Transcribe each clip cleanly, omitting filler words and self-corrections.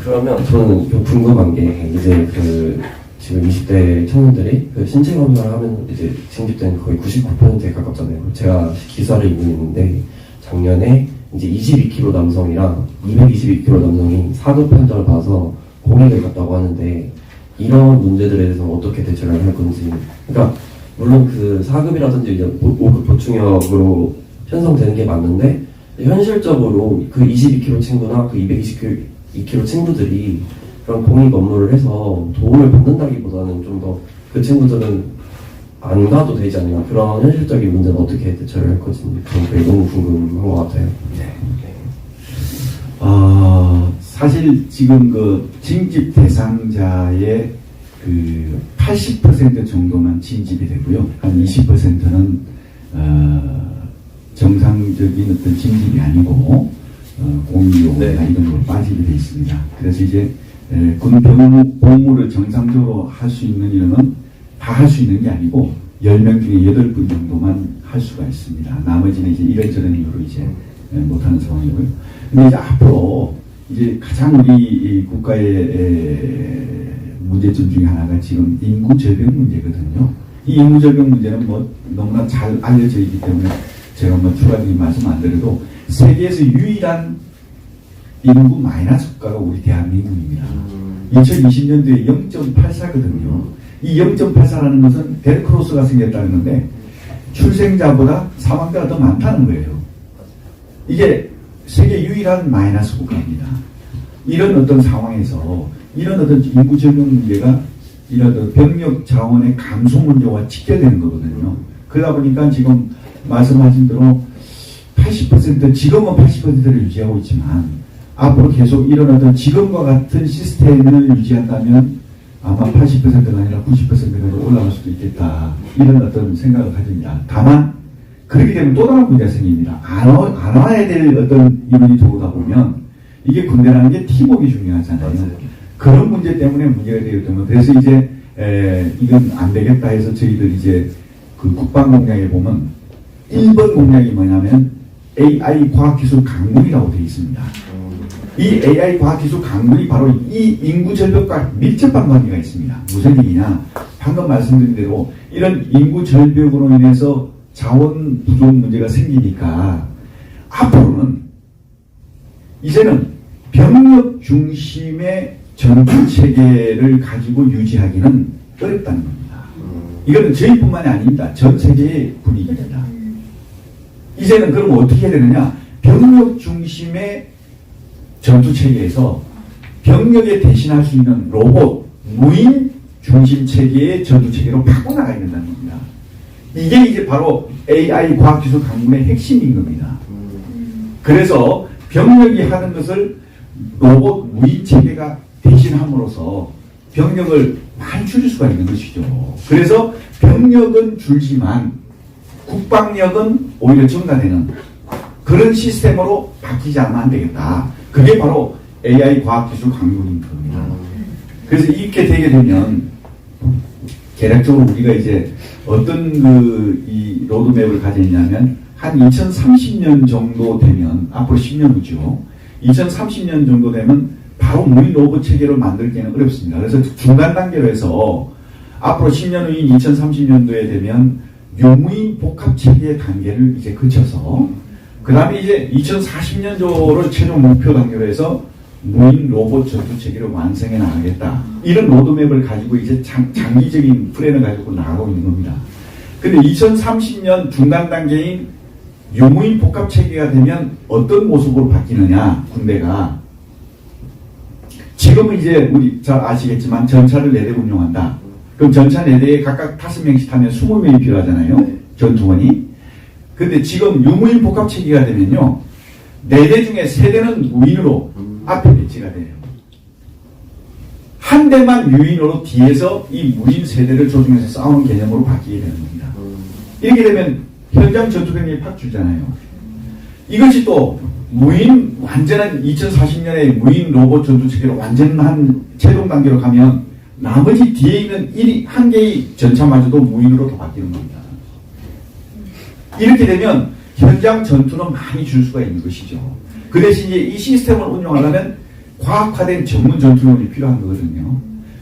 그러면 저는 좀 궁금한 게 이제 그 지금 20대 청년들이 그 신체 검사를 하면 이제 징집된 거의 99%에 가깝잖아요. 제가 기사를 읽고 있는데 작년에 이제 22kg 남성이랑 222kg 남성이 4급 판정을 받아서 공익을 갔다고 하는데 이런 문제들에 대해서 어떻게 대처를 할 건지. 그러니까 물론 그 4급이라든지 이제 5급 보충역으로 편성되는 게 맞는데 현실적으로 그 22kg 친구나 그 222kg 친구들이 그런 공익 업무를 해서 도움을 받는다기보다는 좀 더 그 친구들은 안 가도 되지 않냐, 그런 현실적인 문제는 어떻게 대처를 할 건지 그게 너무 궁금한 것 같아요. 네. 사실 지금 그 징집 대상자의 그 80% 정도만 징집이 되고요. 한 20%는 정상적인 어떤 징집이 아니고 공유나 네. 이런 걸로 빠지게 되어 있습니다. 그래서 이제 군 복무를 정상적으로 할 수 있는 인원은 다 할 수 있는 게 아니고 10명 중에 8분 정도만 할 수가 있습니다. 나머지는 이제 이런저런 이유로 이제 못하는 상황이고요. 근데 이제 앞으로 이제 가장 우리 국가의 문제점 중에 하나가 지금 인구 절벽 문제거든요. 이 인구 절벽 문제는 뭐 너무나 잘 알려져 있기 때문에 제가 뭐 추가적인 말씀 안 드려도 세계에서 유일한 인구 마이너스 국가가 우리 대한민국입니다. 2020년도에 0.84거든요. 이 0.84라는 것은 델크로스가 생겼다는 건데 출생자보다 사망자가 더 많다는 거예요. 이게 세계 유일한 마이너스 국가입니다. 이런 어떤 상황에서 이런 어떤 인구 절벽 문제가 이런 어떤 병력 자원의 감소 문제와 직결되는 거거든요. 그러다 보니까 지금 말씀하신 대로 80% 지금은 80%를 유지하고 있지만 앞으로 계속 이런 어떤 지금과 같은 시스템을 유지한다면 아마 80%가 아니라 90%까지 올라갈 수도 있겠다. 이런 어떤 생각을 가집니다. 다만 그렇게 되면 또 다른 문제가 생깁니다. 안 와야 될 어떤 인원이 들어오다 보면 이게 군대라는 게 팀워크가 중요하잖아요. 맞아요. 그런 문제 때문에 문제가 되기 때문에 그래서 이제 이건 안 되겠다 해서 저희들 이제 그 국방 공약에 보면 1번 공약이 뭐냐면 AI 과학기술 강국이라고 되어 있습니다. 이 AI 과학기술 강국이 바로 이 인구 절벽과 밀접한 관계가 있습니다. 무슨 얘기냐? 방금 말씀드린 대로 이런 인구 절벽으로 인해서 자원 부족 문제가 생기니까 앞으로는 이제는 병력 중심의 전투 체계를 가지고 유지하기는 어렵다는 겁니다. 이거는 저희뿐만이 아닙니다. 전 세계의 분위기입니다. 이제는 그럼 어떻게 해야 되느냐? 병력 중심의 전투 체계에서 병력에 대신할 수 있는 로봇, 무인 중심 체계의 전투 체계로 바꿔나가야 된다는 겁니다. 이게 이제 바로 AI 과학기술 강군의 핵심인 겁니다. 그래서 병력이 하는 것을 로봇 무인 체계가 대신함으로써 병력을 많이 줄일 수가 있는 것이죠. 그래서 병력은 줄지만 국방력은 오히려 증가되는 그런 시스템으로 바뀌지 않으면 안 되겠다. 그게 바로 AI 과학기술 강국인 겁니다. 그래서 이렇게 되게 되면 개략적으로 우리가 이제 어떤 이 로드맵을 가졌냐면 한 2030년 정도 되면 앞으로 10년 후죠. 2030년 정도 되면 바로 무인 로봇 체계를 만들기는 어렵습니다. 그래서 중간 단계로 해서 앞으로 10년 후인 2030년도에 되면 유무인 복합 체계의 단계를 이제 거쳐서 그 다음에 이제 2040년도를 최종 목표 단계로 해서 무인 로봇 전투 체계를 완성해 나가겠다. 이런 로드맵을 가지고 이제 장기적인 플랜을 가지고 나가고 있는 겁니다. 근데 2030년 중간 단계인 유무인 복합 체계가 되면 어떤 모습으로 바뀌느냐, 군대가. 지금은 이제 우리 잘 아시겠지만 전차를 4대 운용한다. 그럼 전차 4대에 각각 5명씩 타면 20명이 필요하잖아요. 전투원이. 근데 지금 유무인 복합 체계가 되면요. 4대 중에 3대는 무인으로 앞에 배치가 돼요. 한 대만 유인으로 뒤에서 이 무인 3대를 조종해서 싸우는 개념으로 바뀌게 되는 겁니다. 이렇게 되면 현장 전투병력이 팍 줄잖아요. 이것이 또 무인 완전한 2040년에 무인 로봇 전투 체계로 완전한 최종 단계로 가면 나머지 뒤에 있는 한 개의 전차마저도 무인으로 더 바뀌는 겁니다. 이렇게 되면 현장 전투는 많이 줄 수가 있는 것이죠. 그 대신 이제 이 시스템을 운영하려면 과학화된 전문 전투원이 필요한 거거든요.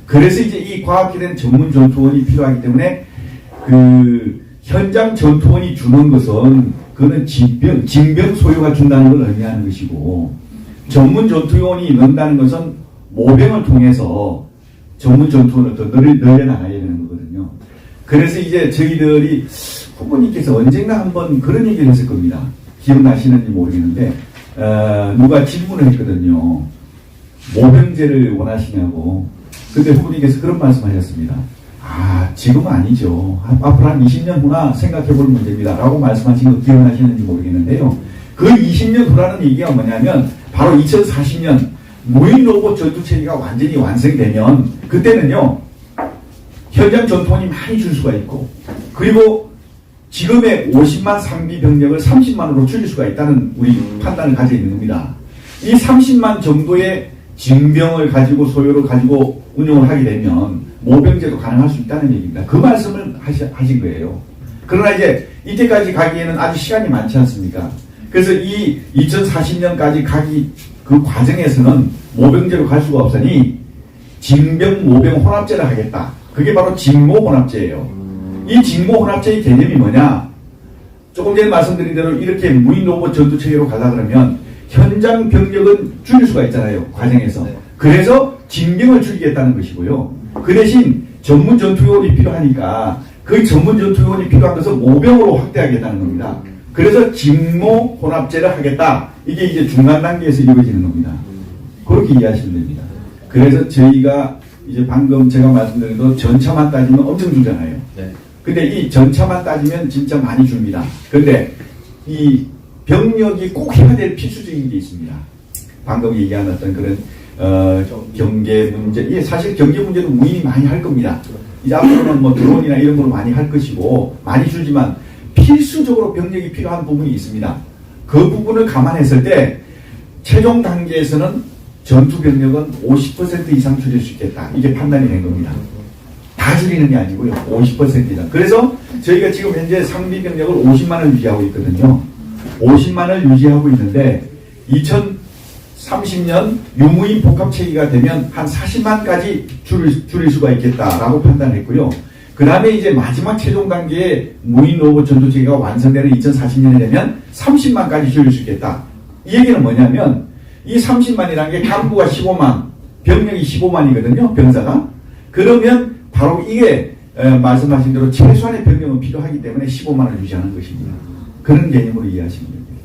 그래서 이제 이 과학화된 전문 전투원이 필요하기 때문에 그 현장 전투원이 주는 것은 그거는 징병 소유가 준다는 걸 의미하는 것이고, 전문 전투원이 넣는다는 것은 모병을 통해서 전문 전투원을 더 늘려나가야 되는 거거든요. 그래서 이제 저희들이 후보님께서 언젠가 한번 그런 얘기를 했을 겁니다. 기억나시는지 모르겠는데 누가 질문을 했거든요. 모병제를 원하시냐고. 근데 후보님께서 그런 말씀하셨습니다. 지금은 아니죠. 앞으로 한 20년 후나 생각해볼 문제입니다. 라고 말씀하신 거 기억나시는지 모르겠는데요. 그 20년 후라는 얘기가 뭐냐면 바로 2040년 무인 로봇 전투체계가 완전히 완성되면 그때는요, 현장 전투원이 많이 줄 수가 있고, 그리고 지금의 50만 상비 병력을 30만으로 줄일 수가 있다는 우리 판단을 가지고 있는 겁니다. 이 30만 정도의 징병을 가지고 소요를 가지고 운용을 하게 되면 모병제도 가능할 수 있다는 얘기입니다. 그 말씀을 하신 거예요. 그러나 이제 이때까지 가기에는 아직 시간이 많지 않습니까? 그래서 이 2040년까지 가기 그 과정에서는 모병제로 갈 수가 없으니 징병 모병 혼합제를 하겠다. 그게 바로 징모 혼합제예요. 이 징모 혼합제의 개념이 뭐냐? 조금 전에 말씀드린 대로 이렇게 무인 로봇 전투체계로 가려 그러면 현장 병력은 줄일 수가 있잖아요. 과정에서. 그래서 징병을 줄이겠다는 것이고요. 그 대신 전문 전투요원이 필요하니까 그 전문 전투요원이 필요한 것을 모병으로 확대하겠다는 겁니다. 그래서 징모 혼합제를 하겠다. 이게 이제 중간 단계에서 이루어지는 겁니다. 그렇게 이해하시면 됩니다. 그래서 저희가 이제 방금 제가 말씀드린 대로 전차만 따지면 엄청 주잖아요. 근데 이 전차만 따지면 진짜 많이 줍니다. 근데 이 병력이 꼭 해야 될 필수적인 게 있습니다. 방금 얘기한 어떤 그런 경계 문제, 사실 경계 문제는 무인이 많이 할 겁니다. 이제 앞으로는 뭐 드론이나 이런 걸 많이 할 것이고 많이 주지만 필수적으로 병력이 필요한 부분이 있습니다. 그 부분을 감안했을 때 최종 단계에서는 전투 병력은 50% 이상 줄일 수 있겠다. 이게 판단이 된 겁니다. 다 줄이는 게 아니고요. 50% 이상. 그래서 저희가 지금 현재 상비 병력을 50만을 유지하고 있거든요. 50만을 유지하고 있는데 2030년 유무인 복합체계가 되면 한 40만까지 줄일 수가 있겠다라고 판단했고요. 그 다음에 이제 마지막 최종 단계에 무인 로봇 전투체계가 완성되는 2040년이 되면 30만까지 줄일 수 있겠다. 이 얘기는 뭐냐면 이 30만이라는 게 간부가 15만, 병력이 15만이거든요. 병사가. 그러면 바로 이게 말씀하신 대로 최소한의 병력은 필요하기 때문에 15만을 유지하는 것입니다. 그런 개념으로 이해하시면 됩니다.